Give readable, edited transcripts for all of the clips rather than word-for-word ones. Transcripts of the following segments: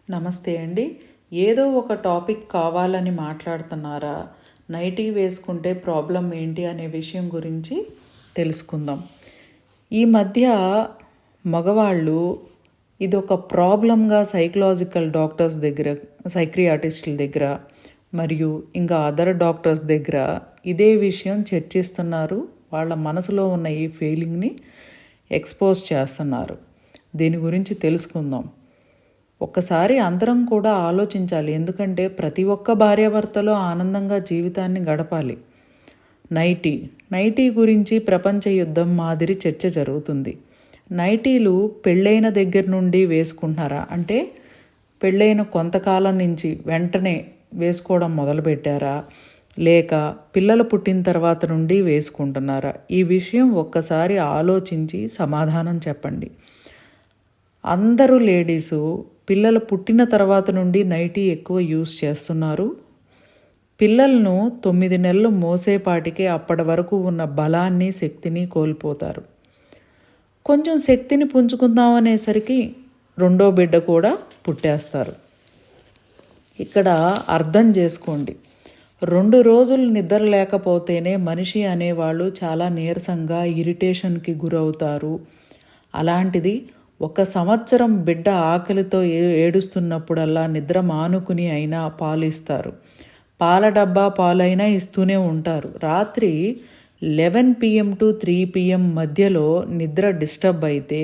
నమస్తే అండి. ఏదో ఒక టాపిక్ కావాలని మాట్లాడుతున్నారా? నైటీ వేసుకుంటే ప్రాబ్లం ఏంటి అనే విషయం గురించి తెలుసుకుందాం. ఈ మధ్య మగవాళ్ళు ఇదొక ప్రాబ్లంగా సైకలాజికల్ డాక్టర్స్ దగ్గర, సైక్రియాటిస్టుల దగ్గర మరియు ఇంకా అదర్ డాక్టర్స్ దగ్గర ఇదే విషయం చర్చిస్తున్నారు. వాళ్ళ మనసులో ఉన్న ఈ ఫీలింగ్ని ఎక్స్పోజ్ చేస్తున్నారు. దీని గురించి తెలుసుకుందాం. ఒక్కసారి అందరం కూడా ఆలోచించాలి. ఎందుకంటే ప్రతి ఒక్క భార్యాభర్తలో ఆనందంగా జీవితాన్ని గడపాలి. నైటీ గురించి ప్రపంచ యుద్ధం మాదిరి చర్చ జరుగుతుంది. నైటీలు పెళ్ళైన దగ్గర నుండి వేసుకుంటున్నారా? అంటే పెళ్ళైన కొంతకాలం నుంచి వెంటనే వేసుకోవడం మొదలుపెట్టారా? లేక పిల్లలు పుట్టిన తర్వాత నుండి వేసుకుంటున్నారా? ఈ విషయం ఒక్కసారి ఆలోచించి సమాధానం చెప్పండి. అందరూ లేడీసు పిల్లలు పుట్టిన తర్వాత నుండి నైటీ ఎక్కువ యూస్ చేస్తున్నారు. పిల్లలను 9 నెలలు మోసేపాటికే అప్పటి వరకు ఉన్న బలాన్ని, శక్తిని కోల్పోతారు. కొంచెం శక్తిని పుంజుకుందామనేసరికి రెండో బిడ్డ కూడా పుట్టేస్తారు. ఇక్కడ అర్థం చేసుకోండి, 2 రోజులు నిద్ర లేకపోతేనే మనిషి అనేవాళ్ళు చాలా నీరసంగా, ఇరిటేషన్కి గురవుతారు. అలాంటిది 1 సంవత్సరం బిడ్డ ఆకలితో ఏడుస్తున్నప్పుడల్లా నిద్ర మానుకుని అయినా పాలు ఇస్తారు. పాల డబ్బా పాలైనా ఇస్తూనే ఉంటారు. రాత్రి 11 PM to 3 PM మధ్యలో నిద్ర డిస్టర్బ్ అయితే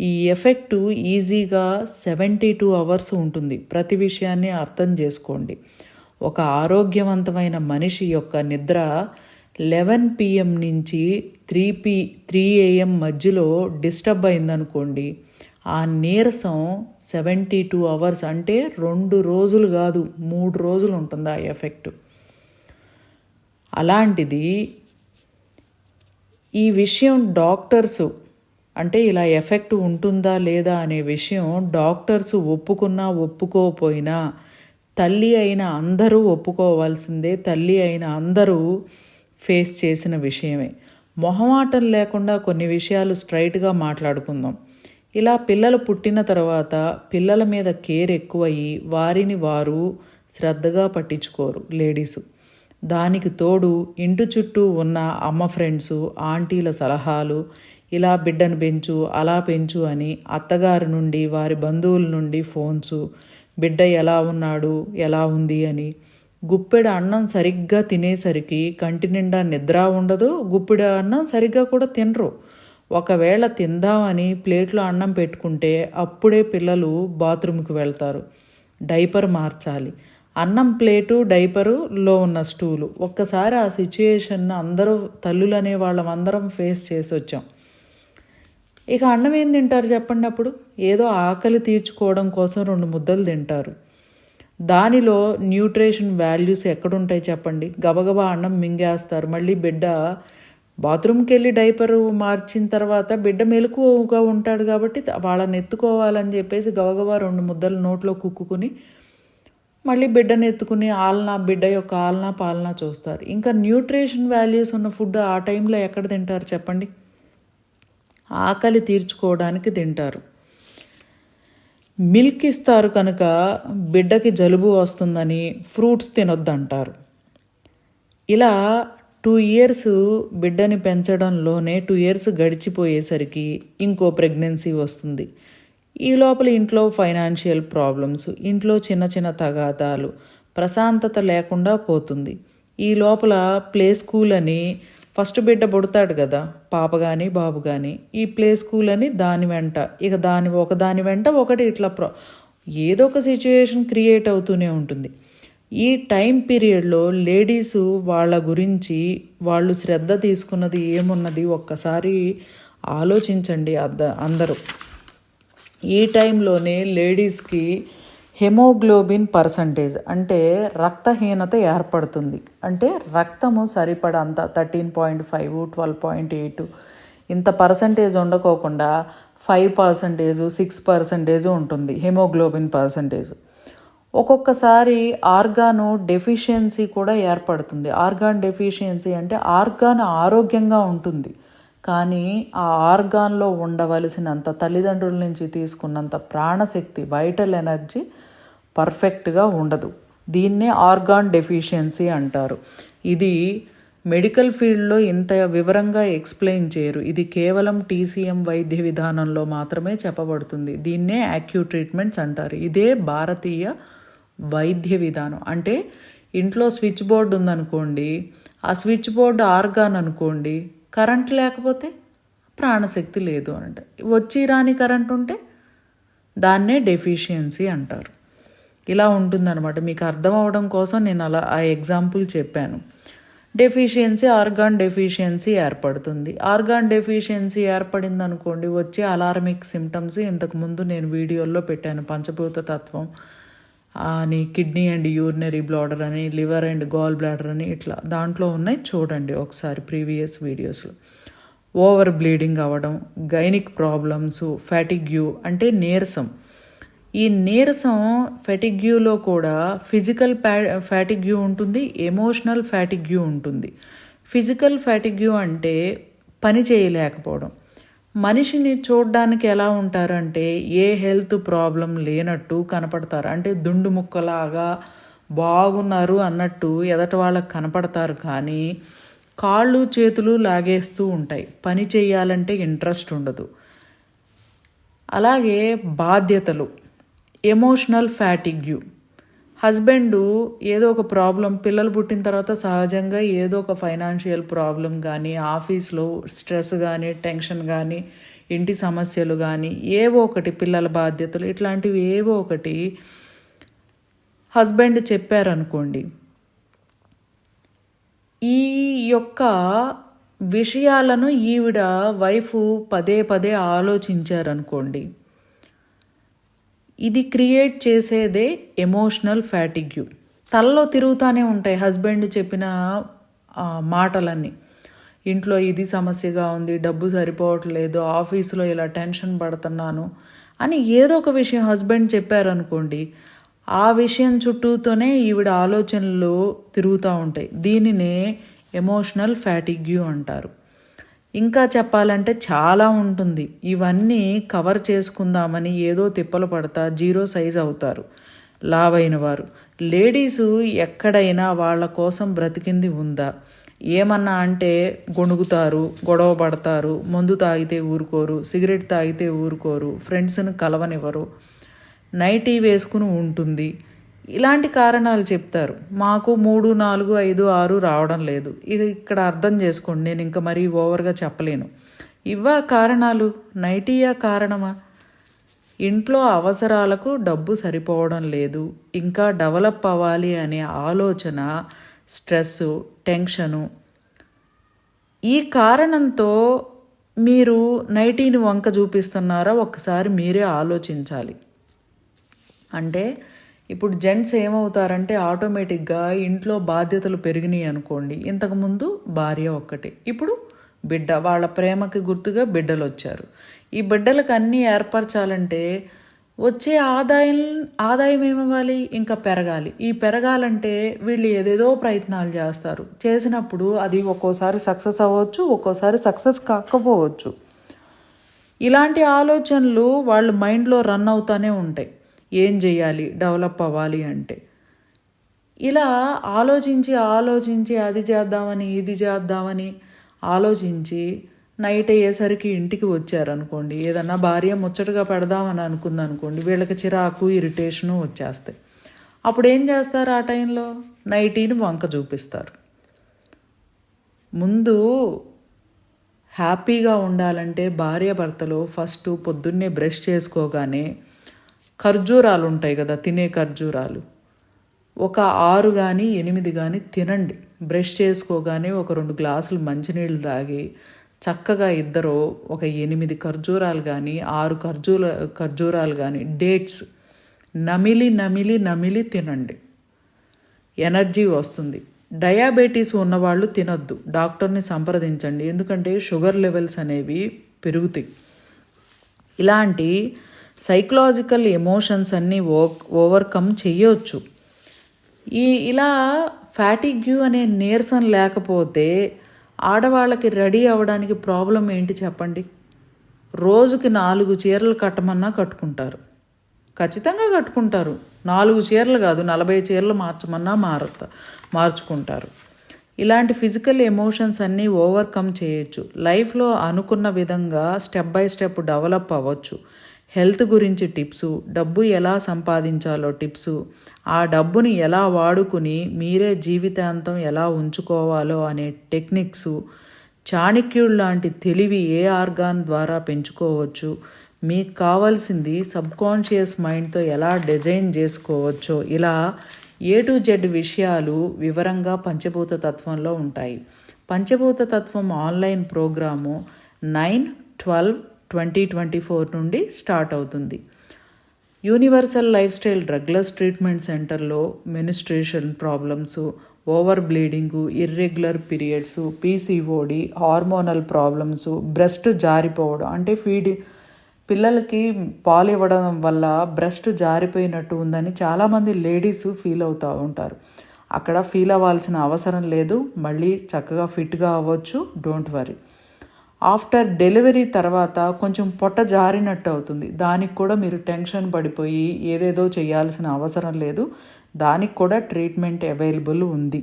ఈ ఎఫెక్టు ఈజీగా 72 hours ఉంటుంది. ప్రతి విషయాన్ని అర్థం చేసుకోండి. ఒక ఆరోగ్యవంతమైన మనిషి యొక్క నిద్ర 11 PM నుంచి 3 AM మధ్యలో డిస్టర్బ్ అయిందనుకోండి, ఆ నీరసం 72 hours అంటే 2 రోజులు కాదు, 3 రోజులు ఉంటుంది ఆ ఎఫెక్ట్. అలాంటిది ఈ విషయం డాక్టర్సు అంటే ఇలా ఎఫెక్ట్ ఉంటుందా లేదా అనే విషయం డాక్టర్సు ఒప్పుకున్నా ఒప్పుకోకపోయినా తల్లి అయిన అందరూ ఒప్పుకోవాల్సిందే. తల్లి అయిన అందరూ ఫేస్ చేసిన విషయమే. మొహమాటం లేకుండా కొన్ని విషయాలు స్ట్రైట్గా మాట్లాడుకుందాం. ఇలా పిల్లలు పుట్టిన తర్వాత పిల్లల మీద కేర్ ఎక్కువయ్యి వారిని వారు శ్రద్ధగా పట్టించుకోరు లేడీసు. దానికి తోడు ఇంటి చుట్టూ ఉన్న అమ్మ ఫ్రెండ్సు, ఆంటీల సలహాలు, ఇలా బిడ్డను పెంచు, అలా పెంచు అని అత్తగారి నుండి, వారి బంధువుల నుండి ఫోన్సు, బిడ్డ ఎలా ఉన్నాడు, ఎలా ఉంది అని. గుప్పెడు అన్నం సరిగ్గా తినేసరికి కంటి నిండా నిద్ర ఉండదు, గుప్పెడు అన్నం సరిగ్గా కూడా తినరు. ఒకవేళ తిందామని ప్లేట్లో అన్నం పెట్టుకుంటే అప్పుడే పిల్లలు బాత్రూమ్కి వెళ్తారు. డైపర్ మార్చాలి. అన్నం ప్లేటు, డైపరులో ఉన్న స్టూలు. ఒక్కసారి ఆ సిచ్యుయేషన్ అందరూ తల్లులు అనే వాళ్ళం అందరం ఫేస్ చేసి వచ్చాం. ఇక అన్నం ఏం తింటారు చెప్పండి? అప్పుడు ఏదో ఆకలి తీర్చుకోవడం కోసం 2 ముద్దలు తింటారు. దానిలో న్యూట్రిషన్ వాల్యూస్ ఎక్కడుంటాయి చెప్పండి? గబగబా అన్నం మింగేస్తారు. మళ్ళీ బిడ్డ బాత్రూమ్కి వెళ్ళి డైపరు మార్చిన తర్వాత బిడ్డ మెలకువగా ఉంటాడు కాబట్టి వాళ్ళని ఎత్తుకోవాలని చెప్పేసి గబగబా 2 ముద్దలు నోట్లో కుక్కుని మళ్ళీ బిడ్డను ఎత్తుకుని బిడ్డ యొక్క ఆలనా పాలనా చూస్తారు. ఇంకా న్యూట్రిషన్ వాల్యూస్ ఉన్న ఫుడ్ ఆ టైంలో ఎక్కడ తింటారు చెప్పండి? ఆకలి తీర్చుకోవడానికి తింటారు. మిల్క్ ఇస్తారు కనుక బిడ్డకి జలుబు వస్తుందని ఫ్రూట్స్ తినొద్దంటారు. ఇలా 2 years బిడ్డని పెంచడంలోనే 2 years గడిచిపోయేసరికి ఇంకో ప్రెగ్నెన్సీ వస్తుంది. ఈ లోపల ఇంట్లో ఫైనాన్షియల్ ప్రాబ్లమ్స్, ఇంట్లో చిన్న చిన్న తగాదాలు, ప్రశాంతత లేకుండా పోతుంది. ఈ లోపల ప్లే స్కూల్ అని ఫస్ట్ బిడ్డ పుడతాడు కదా, పాప కానీ బాబు కానీ, ఈ ప్లే స్కూల్ అని దాని వెంట ఇక ఒకదాని వెంట ఒకటి ఇట్లా ఏదో ఒక సిచ్యుయేషన్ క్రియేట్ అవుతూనే ఉంటుంది. ఈ టైం పీరియడ్లో లేడీసు వాళ్ళ గురించి వాళ్ళు శ్రద్ధ తీసుకున్నది ఏమున్నది ఒక్కసారి ఆలోచించండి అందరూ. ఈ టైంలోనే లేడీస్కి హెమోగ్లోబిన్ పర్సంటేజ్ అంటే రక్తహీనత ఏర్పడుతుంది. అంటే రక్తము సరిపడంత 13.5, 12.8 ఇంత పర్సంటేజ్ ఉండకోకుండా 5%, 6% ఉంటుంది హెమోగ్లోబిన్ పర్సంటేజ్. ఒక్కొక్కసారి ఆర్గాను డెఫిషియన్సీ కూడా ఏర్పడుతుంది. ఆర్గాన్ డెఫిషియన్సీ అంటే ఆర్గాన్ ఆరోగ్యంగా ఉంటుంది, కానీ ఆ ఆర్గాన్లో ఉండవలసినంత తల్లిదండ్రుల నుంచి తీసుకున్నంత ప్రాణశక్తి, వైటల్ ఎనర్జీ పర్ఫెక్ట్గా ఉండదు. దీన్నే ఆర్గాన్ డెఫిషియన్సీ అంటారు. ఇది మెడికల్ ఫీల్డ్లో ఇంత వివరంగా ఎక్స్ప్లెయిన్ చేయరు. ఇది కేవలం TCM వైద్య విధానంలో మాత్రమే చెప్పబడుతుంది. దీన్నే యాక్యూట్ ట్రీట్మెంట్స్ అంటారు. ఇదే భారతీయ వైద్య విధానం. అంటే ఇంట్లో స్విచ్ బోర్డు ఉందనుకోండి, ఆ స్విచ్ బోర్డు ఆర్గాన్ అనుకోండి, కరెంట్ లేకపోతే ప్రాణశక్తి లేదు అంటే, వచ్చి రాని కరెంట్ ఉంటే దాన్నే డెఫిషియన్సీ అంటారు. ఇలా ఉంటుందన్నమాట. మీకు అర్థం అవడం కోసం నేను అలా ఆ ఎగ్జాంపుల్ చెప్పాను. డెఫిషియన్సీ, ఆర్గాన్ డెఫిషియన్సీ ఏర్పడుతుంది. ఆర్గాన్ డెఫిషియన్సీ ఏర్పడింది అనుకోండి, వచ్చే అలార్మిక్ సిమ్టమ్స్ ఇంతకుముందు నేను వీడియోల్లో పెట్టాను. పంచభూత తత్వం అని, కిడ్నీ అండ్ యూరినరీ బ్లాడర్ అని, లివర్ అండ్ గాల్ బ్లాడర్ అని, ఇట్లా దాంట్లో ఉన్నాయి, చూడండి ఒకసారి ప్రీవియస్ వీడియోస్లో. ఓవర్ బ్లీడింగ్ అవ్వడం, గైనిక్ ప్రాబ్లమ్స్, ఫ్యాటిగ్యూ అంటే నీరసం. ఈ నీరసం ఫ్యాటిగ్యూలో కూడా ఫిజికల్ ఫ్యాటిగ్యూ ఉంటుంది, ఎమోషనల్ ఫ్యాటిగ్యూ ఉంటుంది. ఫిజికల్ ఫ్యాటిగ్యూ అంటే పని చేయలేకపోవడం. మనిషిని చూడడానికి ఎలా ఉంటారంటే ఏ హెల్త్ ప్రాబ్లం లేనట్టు కనపడతారు. అంటే దుండు ముక్కలాగా బాగున్నారు అన్నట్టు ఎదటి వాళ్ళకి కనపడతారు, కానీ కాళ్ళు చేతులు లాగేస్తూ ఉంటాయి. పని చేయాలంటే ఇంట్రెస్ట్ ఉండదు. అలాగే బాధ్యతలు, ఎమోషనల్ ఫ్యాటిగ్యూ. హస్బెండు ఏదో ఒక ప్రాబ్లం, పిల్లలు పుట్టిన తర్వాత సహజంగా ఏదో ఒక ఫైనాన్షియల్ ప్రాబ్లం కానీ, ఆఫీస్లో స్ట్రెస్ కానీ, టెన్షన్ కానీ, ఇంటి సమస్యలు కానీ, ఏవో ఒకటి, పిల్లల బాధ్యతలు, ఇట్లాంటివి ఏవో ఒకటి హస్బెండ్ చెప్పారనుకోండి, ఈ యొక్క విషయాలను ఈవిడ వైఫ్ పదే పదే ఆలోచించారనుకోండి, ఇది క్రియేట్ చేసేదే ఎమోషనల్ ఫ్యాటిగ్యూ. తలలో తిరుగుతూనే ఉంటాయి హస్బెండ్ చెప్పిన మాటలన్నీ. ఇంట్లో ఇది సమస్యగా ఉంది, డబ్బు సరిపోవట్లేదు, ఆఫీసులో ఇలా టెన్షన్ పడుతున్నాను అని ఏదో ఒక విషయం హస్బెండ్ చెప్పారనుకోండి, ఆ విషయం చుట్టూతోనే ఈవిడ ఆలోచనలు తిరుగుతూ ఉంటాయి. దీనినే ఎమోషనల్ ఫ్యాటిగ్యూ అంటారు. ఇంకా చెప్పాలంటే చాలా ఉంటుంది. ఇవన్నీ కవర్ చేసుకుందామని ఏదో తిప్పలు పడతా జీరో సైజ్ అవుతారు లావైన వారు. లేడీసు ఎక్కడైనా వాళ్ళ కోసం బ్రతికింది ఉందా? ఏమన్నా అంటే గొణుగుతారు, గొడవ పడతారు, మందు తాగితే ఊరుకోరు, సిగరెట్ తాగితే ఊరుకోరు, ఫ్రెండ్స్ని కలవనివ్వరు, నైటీ వేసుకుని ఉంటుంది. ఇలాంటి కారణాలు చెప్తారు. మాకు 3, 4, 5, 6 రావడం లేదు. ఇది ఇక్కడ అర్థం చేసుకోండి. నేను ఇంకా మరీ ఓవర్గా చెప్పలేను. ఇవా కారణాలు? నైటీయా కారణమా? ఇంట్లో అవసరాలకు డబ్బు సరిపోవడం లేదు, ఇంకా డెవలప్ అవ్వాలి అనే ఆలోచన, స్ట్రెస్సు, టెన్షను. ఈ కారణంతో మీరు నైటీని వంక చూపిస్తున్నారా? ఒక్కసారి మీరే ఆలోచించాలి. అంటే ఇప్పుడు జెంట్స్ ఏమవుతారంటే ఆటోమేటిక్గా ఇంట్లో బాధ్యతలు పెరిగినాయి అనుకోండి. ఇంతకుముందు భార్య ఒక్కటే, ఇప్పుడు బిడ్డ. వాళ్ళ ప్రేమకి గుర్తుగా బిడ్డలు వచ్చారు. ఈ బిడ్డలకు అన్నీ ఏర్పరచాలంటే వచ్చే ఆదాయం ఏమవ్వాలి? ఇంకా పెరగాలి. ఈ పెరగాలంటే వీళ్ళు ఏదేదో ప్రయత్నాలు చేస్తారు. చేసినప్పుడు అది ఒక్కోసారి సక్సెస్ అవ్వచ్చు, ఒక్కోసారి సక్సెస్ కాకపోవచ్చు. ఇలాంటి ఆలోచనలు వాళ్ళ మైండ్లో రన్ అవుతూనే ఉంటాయి. ఏం చేయాలి డెవలప్ అవ్వాలి అంటే? ఇలా ఆలోచించి అది చేద్దామని, ఇది చేద్దామని ఆలోచించి నైట్ అయ్యేసరికి ఇంటికి వచ్చారనుకోండి, ఏదన్నా భార్య ముచ్చటగా పెడదామని అనుకుందనుకోండి, వీళ్ళకి చిరాకు, ఇరిటేషను వచ్చేస్తాయి. అప్పుడు ఏం చేస్తారు? ఆ టైంలో నైటీని వంక చూపిస్తారు. ముందు హ్యాపీగా ఉండాలంటే భార్యాభర్తలు ఫస్ట్ పొద్దున్నే బ్రష్ చేసుకోగానే ఖర్జూరాలు ఉంటాయి కదా, తినే ఖర్జూరాలు, ఒక 6 కానీ 8 కానీ తినండి. బ్రష్ చేసుకోగానే ఒక 2 గ్లాసులు మంచినీళ్ళు తాగి చక్కగా ఇద్దరు ఒక 8 ఖర్జూరాలు కానీ 6 ఖర్జూరాలు కానీ, డేట్స్ నమిలి తినండి. ఎనర్జీ వస్తుంది. డయాబెటీస్ ఉన్నవాళ్ళు తినొద్దు, డాక్టర్ని సంప్రదించండి. ఎందుకంటే షుగర్ లెవెల్స్ అనేవి పెరుగుతాయి. ఇలాంటి సైకలాజికల్ ఎమోషన్స్ అన్నీ ఓవర్కమ్ చేయొచ్చు. ఇలా ఫ్యాటిగ్యూ అనే నీరసం లేకపోతే ఆడవాళ్ళకి రెడీ అవ్వడానికి ప్రాబ్లం ఏంటి చెప్పండి? రోజుకి 4 చీరలు కట్టమన్నా కట్టుకుంటారు. ఖచ్చితంగా కట్టుకుంటారు. 4 చీరలు కాదు 40 చీరలు మార్చమన్నా మార్చుకుంటారు. ఇలాంటి ఫిజికల్ ఎమోషన్స్ అన్నీ ఓవర్కమ్ చేయొచ్చు. లైఫ్లో అనుకున్న విధంగా స్టెప్ బై స్టెప్ డెవలప్ అవ్వచ్చు. హెల్త్ గురించి టిప్సు, డబ్బు ఎలా సంపాదించాలో టిప్సు, ఆ డబ్బుని ఎలా వాడుకుని మీరే జీవితాంతం ఎలా ఉంచుకోవాలో అనే టెక్నిక్సు, చాణక్యుడు లాంటి తెలివి ఏ ఆర్గాన్ ద్వారా పెంచుకోవచ్చు, మీకు కావాల్సింది సబ్కాన్షియస్ మైండ్తో ఎలా డిజైన్ చేసుకోవచ్చో, ఇలా A to Z విషయాలు వివరంగా పంచభూత తత్వంలో ఉంటాయి. పంచభూత తత్వం ఆన్లైన్ ప్రోగ్రాము 9/12/2024 నుండి స్టార్ట్ అవుతుంది. Universal life style drugless treatment సెంటర్లో menstruation problems, over bleeding, irregular periods, PCOD, hormonal problems, breast జారిపోవడం అంటే పిల్లలకి పాలు ఇవ్వడం వల్ల బ్రెస్ట్ జారిపోయినట్టు ఉందని చాలామంది లేడీస్ ఫీల్ అవుతూ ఉంటారు. అక్కడ ఫీల్ అవ్వాల్సిన అవసరం లేదు. మళ్ళీ చక్కగా ఫిట్గా అవ్వచ్చు. Don't worry. ఆఫ్టర్ డెలివరీ తర్వాత కొంచెం పొట్ట జారినట్టు అవుతుంది. దానికి కూడా మీరు టెన్షన్ పడిపోయి ఏదేదో చేయాల్సిన అవసరం లేదు. దానికి కూడా ట్రీట్మెంట్ అవైలబుల్ ఉంది.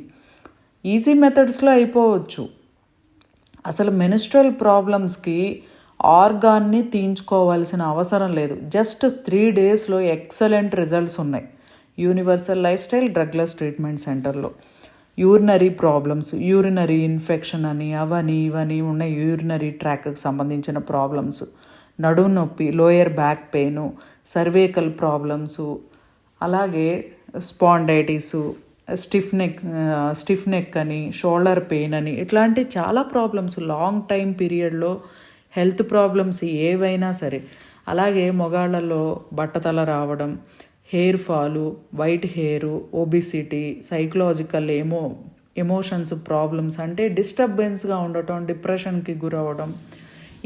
ఈజీ మెథడ్స్లో అయిపోవచ్చు. అసలు మెన్స్ట్రువల్ ప్రాబ్లమ్స్కి ఆర్గాన్ని తీయించుకోవాల్సిన అవసరం లేదు. జస్ట్ 3 డేస్లో ఎక్సలెంట్ రిజల్ట్స్ ఉన్నాయి universal life style drugless treatment సెంటర్లో. యూరినరీ ప్రాబ్లమ్స్, యూరినరీ ఇన్ఫెక్షన్ అని అవని ఇవని ఉన్నాయి. యూరినరీ ట్రాక్కి సంబంధించిన ప్రాబ్లమ్స్, నడుము నొప్పి, lower back pain, cervical problems, అలాగే స్పాండైటిసు, స్టిఫ్ నెక్ అని, షోల్డర్ పెయిన్ అని, ఇట్లాంటి చాలా ప్రాబ్లమ్స్ లాంగ్ టైం పీరియడ్లో హెల్త్ ప్రాబ్లమ్స్ ఏవైనా సరే. అలాగే మగాళ్ళలో బట్టతల రావడం, hair fall, white hair, obesity, psychological emotions problems అంటే డిస్టర్బెన్స్గా ఉండటం, డిప్రెషన్కి గురవడం.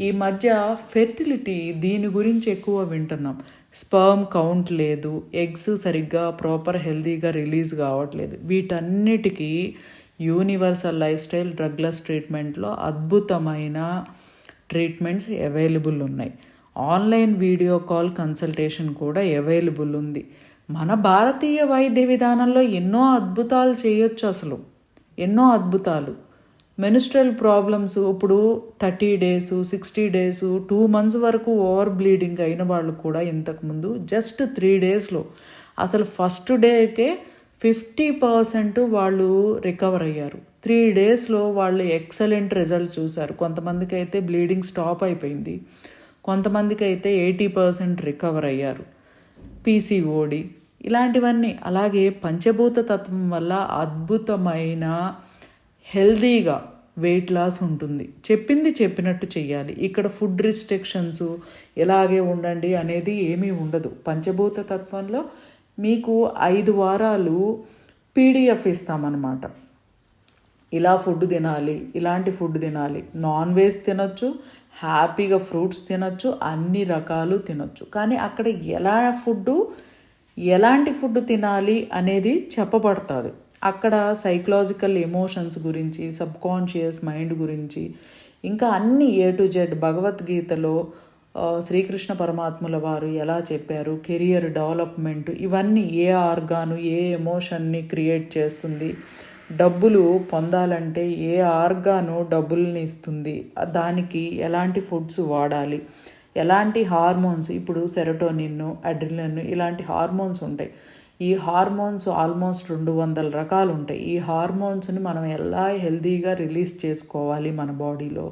ఈ మధ్య ఫెర్టిలిటీ దీని గురించి ఎక్కువ వింటున్నాం. స్పర్మ్ కౌంట్ లేదు, ఎగ్స్ సరిగ్గా ప్రాపర్ హెల్తీగా రిలీజ్ కావట్లేదు. వీటన్నిటికీ యూనివర్సల్ లైఫ్ స్టైల్ డ్రగ్లెస్ ట్రీట్మెంట్లో అద్భుతమైన ట్రీట్మెంట్స్ అవైలబుల్ ఉన్నాయి. ఆన్లైన్ వీడియో కాల్ కన్సల్టేషన్ కూడా అవైలబుల్ ఉంది. మన భారతీయ వైద్య విధానంలో ఎన్నో అద్భుతాలు చేయొచ్చు. అసలు ఎన్నో అద్భుతాలు. మెన్స్ట్రువల్ ప్రాబ్లమ్స్ ఇప్పుడు 30 days, 60 days, 2 months వరకు ఓవర్ బ్లీడింగ్ అయిన వాళ్ళు కూడా ఇంతకుముందు జస్ట్ 3 daysలో అసలు ఫస్ట్ డేకే 50% వాళ్ళు రికవర్ అయ్యారు. 3 daysలో వాళ్ళు ఎక్సలెంట్ రిజల్ట్ చూశారు. కొంతమందికి అయితే బ్లీడింగ్ స్టాప్ అయిపోయింది, కొంతమందికి అయితే 80% రికవర్ అయ్యారు. PCOD ఇలాంటివన్నీ. అలాగే పంచభూత తత్వం వల్ల అద్భుతమైన హెల్దీగా వెయిట్ లాస్ ఉంటుంది. చెప్పింది చెప్పినట్టు చెయ్యాలి. ఇక్కడ ఫుడ్ రిస్ట్రిక్షన్స్ ఎలాగే ఉండండి అనేది ఏమీ ఉండదు. పంచభూత తత్వంలో మీకు 5 వారాలు PDF ఇస్తామన్నమాట. ఇలా ఫుడ్ తినాలి, ఇలాంటి ఫుడ్ తినాలి, నాన్ వెజ్ తినొచ్చు, హ్యాపీగా ఫ్రూట్స్ తినొచ్చు, అన్ని రకాలు తినొచ్చు. కానీ అక్కడ ఎలాంటి ఫుడ్ తినాలి అనేది చెప్పబడుతుంది. అక్కడ సైకలాజికల్ ఎమోషన్స్ గురించి, సబ్కాన్షియస్ మైండ్ గురించి, ఇంకా అన్ని A to Z భగవద్గీతలో శ్రీకృష్ణ పరమాత్ముల వారు ఎలా చెప్పారు, కెరియర్ డెవలప్మెంట్, ఇవన్నీ ఏ ఆర్గాను ఏ ఎమోషన్ని క్రియేట్ చేస్తుంది, డబ్బులు పొందాలంటే ఏ ఆర్గాను డబ్బుల్ని ఇస్తుంది, దానికి ఎలాంటి ఫుడ్స్ వాడాలి, ఎలాంటి హార్మోన్స్, ఇప్పుడు సెరోటోనిన్, అడ్రినలిన్ ఇలాంటి హార్మోన్స్ ఉంటాయి. ఈ హార్మోన్స్ ఆల్మోస్ట్ 200 రకాలు ఉంటాయి. ఈ హార్మోన్స్ని మనం ఎలా హెల్తీగా రిలీజ్ చేసుకోవాలి మన బాడీలో.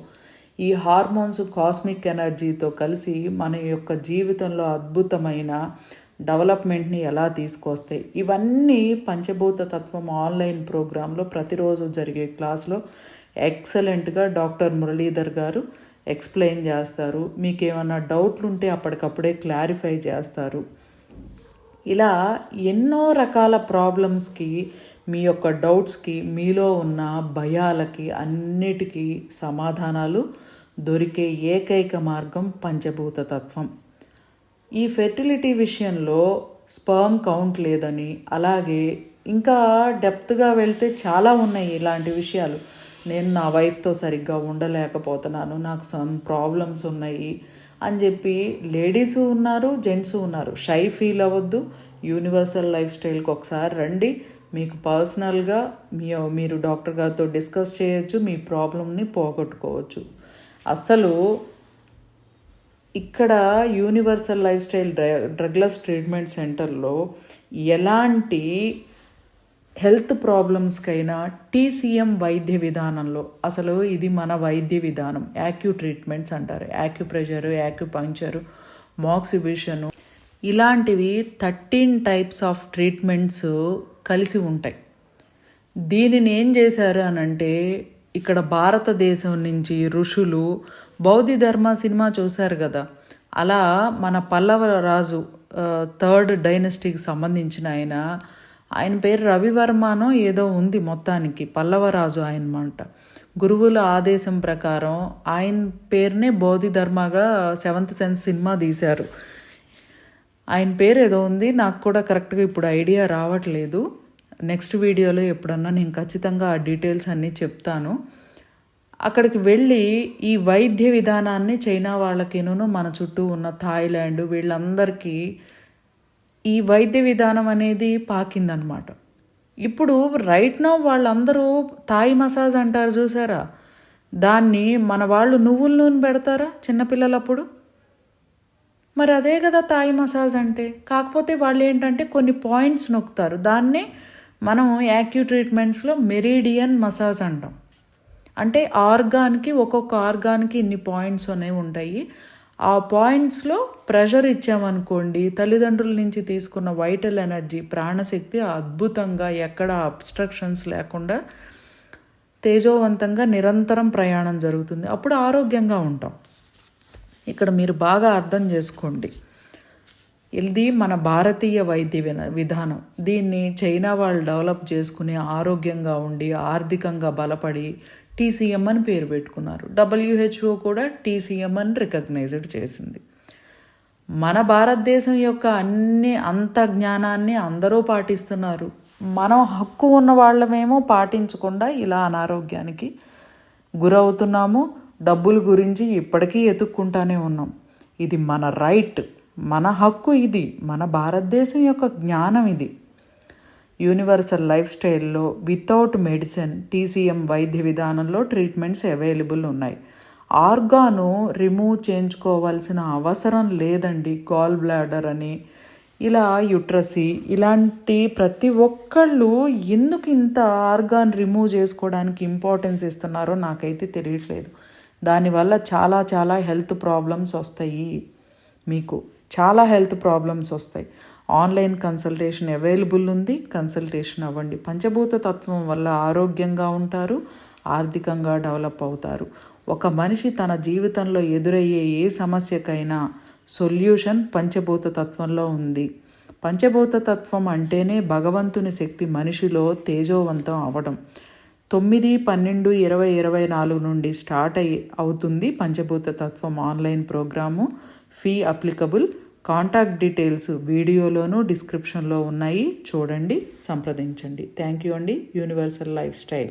ఈ హార్మోన్స్ కాస్మిక్ ఎనర్జీతో కలిసి మన యొక్క జీవితంలో అద్భుతమైన డెవలప్మెంట్ని ఎలా తీసుకొస్తాయి, ఇవన్నీ పంచభూత తత్వం ఆన్లైన్ ప్రోగ్రాంలో ప్రతిరోజు జరిగే క్లాస్లో ఎక్సలెంట్గా డాక్టర్ మురళీధర్ గారు ఎక్స్ప్లెయిన్ చేస్తారు. మీకు ఏమైనా డౌట్లు ఉంటే అప్పటికప్పుడే క్లారిఫై చేస్తారు. ఇలా ఎన్నో రకాల ప్రాబ్లమ్స్కి, మీ యొక్క డౌట్స్కి, మీలో ఉన్న భయాలకి అన్నిటికీ సమాధానాలు దొరికే ఏకైక మార్గం పంచభూత తత్వం. ఈ ఫెర్టిలిటీ విషయంలో స్పర్మ్ కౌంట్ లేదని, అలాగే ఇంకా డెప్త్గా వెళ్తే చాలా ఉన్నాయి ఇలాంటి విషయాలు. నేను నా వైఫ్తో సరిగ్గా ఉండలేకపోతున్నాను, నాకు సమ్ ప్రాబ్లమ్స్ ఉన్నాయి, అని చెప్పి లేడీసు ఉన్నారు, జెంట్స్ ఉన్నారు. షై ఫీల్ అవ్వద్దు. యూనివర్సల్ లైఫ్ స్టైల్కి ఒకసారి రండి. మీకు పర్సనల్గా మీరు డాక్టర్ గారితో డిస్కస్ చేయొచ్చు, మీ ప్రాబ్లమ్ని పోగొట్టుకోవచ్చు. అసలు ఇక్కడ universal life style drugless treatment సెంటర్లో ఎలాంటి హెల్త్ ప్రాబ్లమ్స్కైనా TCM వైద్య విధానంలో, అసలు ఇది మన వైద్య విధానం, యాక్యూ ట్రీట్మెంట్స్ అంటారు. యాక్యుప్రెషరు, యాక్యుపంక్చరు, మాక్సిబిషను, ఇలాంటివి 13 టైప్స్ ఆఫ్ ట్రీట్మెంట్స్ కలిసి ఉంటాయి. దీనిని ఏం చేశారు అనంటే, ఇక్కడ భారతదేశం నుంచి ఋషులు బౌద్ధ ధర్మ సినిమా చూశారు కదా, అలా మన పల్లవ రాజు 3rd డైనస్టీకి సంబంధించిన ఆయన పేరు రవివర్మనో ఏదో ఉంది, మొత్తానికి పల్లవరాజు ఆయనమాట. గురువుల ఆదేశం ప్రకారం ఆయన పేరునే బోధిధర్మగా 7th సెన్స్ సినిమా తీశారు. ఆయన పేరు ఏదో ఉంది, నాకు కూడా కరెక్ట్గా ఇప్పుడు ఐడియా రావట్లేదు. నెక్స్ట్ వీడియోలో ఎప్పుడన్నా నేను ఖచ్చితంగా ఆ డీటెయిల్స్ అన్నీ చెప్తాను. అక్కడికి వెళ్ళి ఈ వైద్య విధానాన్ని చైనా వాళ్ళకిను, మన చుట్టూ ఉన్న థాయిలాండ్ వీళ్ళందరికీ ఈ వైద్య విధానం అనేది పాకిందనమాట. ఇప్పుడు రైట్ నౌ వాళ్ళందరూ థాయ్ మసాజ్ అంటారు చూసారా, దాన్ని మన వాళ్ళు నువ్వుల నూనె పెడతారా చిన్నపిల్లలప్పుడు? మరి అదే కదా థాయ్ మసాజ్ అంటే. కాకపోతే వాళ్ళు ఏంటంటే కొన్ని పాయింట్స్ నొక్కుతారు. దాన్నే మనం యాక్యూ ట్రీట్మెంట్స్లో మెరిడియన్ మసాజ్ అంటాం. అంటే ఆర్గాన్కి, ఒక్కొక్క ఆర్గాన్కి ఇన్ని పాయింట్స్ అనేవి ఉంటాయి. ఆ పాయింట్స్లో ప్రెషర్ ఇచ్చామనుకోండి, తల్లిదండ్రుల నుంచి తీసుకున్న వైటల్ ఎనర్జీ, ప్రాణశక్తి అద్భుతంగా ఎక్కడ అబ్స్ట్రక్షన్స్ లేకుండా తేజోవంతంగా నిరంతరం ప్రయాణం జరుగుతుంది. అప్పుడు ఆరోగ్యంగా ఉంటాం. ఇక్కడ మీరు బాగా అర్థం చేసుకోండి, ఇది మన భారతీయ వైద్య విధానం. దీన్ని చైనా వాళ్ళు డెవలప్ చేసుకుని ఆరోగ్యంగా ఉండి ఆర్థికంగా బలపడి TCM అని పేరు పెట్టుకున్నారు. WHO కూడా TCM అని రికగ్నైజ్డ్ చేసింది. మన భారతదేశం యొక్క అంత జ్ఞానాన్ని అందరూ పాటిస్తున్నారు. మనం హక్కు ఉన్న వాళ్ళమేమో పాటించకుండా ఇలా అనారోగ్యానికి గురవుతున్నాము. డబ్బుల గురించి ఇప్పటికీ ఎతుక్కుంటానే ఉన్నాం. ఇది మన రైట్, మన హక్కు, ఇది మన భారతదేశం యొక్క జ్ఞానం. ఇది యూనివర్సల్ లైఫ్ స్టైల్లో వితౌట్ మెడిసిన్ TCM వైద్య విధానంలో ట్రీట్మెంట్స్ అవైలబుల్ ఉన్నాయి. ఆర్గాను రిమూవ్ చేయించుకోవాల్సిన అవసరం లేదండి. గాల్ బ్లాడర్ అని, ఇలా యుట్రసీ, ఇలాంటి ప్రతి ఒక్కళ్ళు ఎందుకు ఇంత ఆర్గాన్ రిమూవ్ చేసుకోవడానికి ఇంపార్టెన్స్ ఇస్తున్నారో నాకైతే తెలియట్లేదు. దానివల్ల చాలా చాలా హెల్త్ ప్రాబ్లమ్స్ వస్తాయి. మీకు చాలా హెల్త్ ప్రాబ్లమ్స్ వస్తాయి. ఆన్లైన్ కన్సల్టేషన్ అవైలబుల్ ఉంది, కన్సల్టేషన్ అవ్వండి. పంచభూత తత్వం వల్ల ఆరోగ్యంగా ఉంటారు, ఆర్థికంగా డెవలప్ అవుతారు. ఒక మనిషి తన జీవితంలో ఎదురయ్యే ఏ సమస్యకైనా సొల్యూషన్ పంచభూత తత్వంలో ఉంది. పంచభూత తత్వం అంటేనే భగవంతుని శక్తి మనిషిలో తేజోవంతం అవ్వడం. 9, 12, 20, 24 నుండి స్టార్ట్ అవుతుంది పంచభూత తత్వం online programme. Fee applicable. Contact details వీడియోలోనూ డిస్క్రిప్షన్లో ఉన్నాయి, చూడండి, సంప్రదించండి. థ్యాంక్ యూ అండి. Universal life style.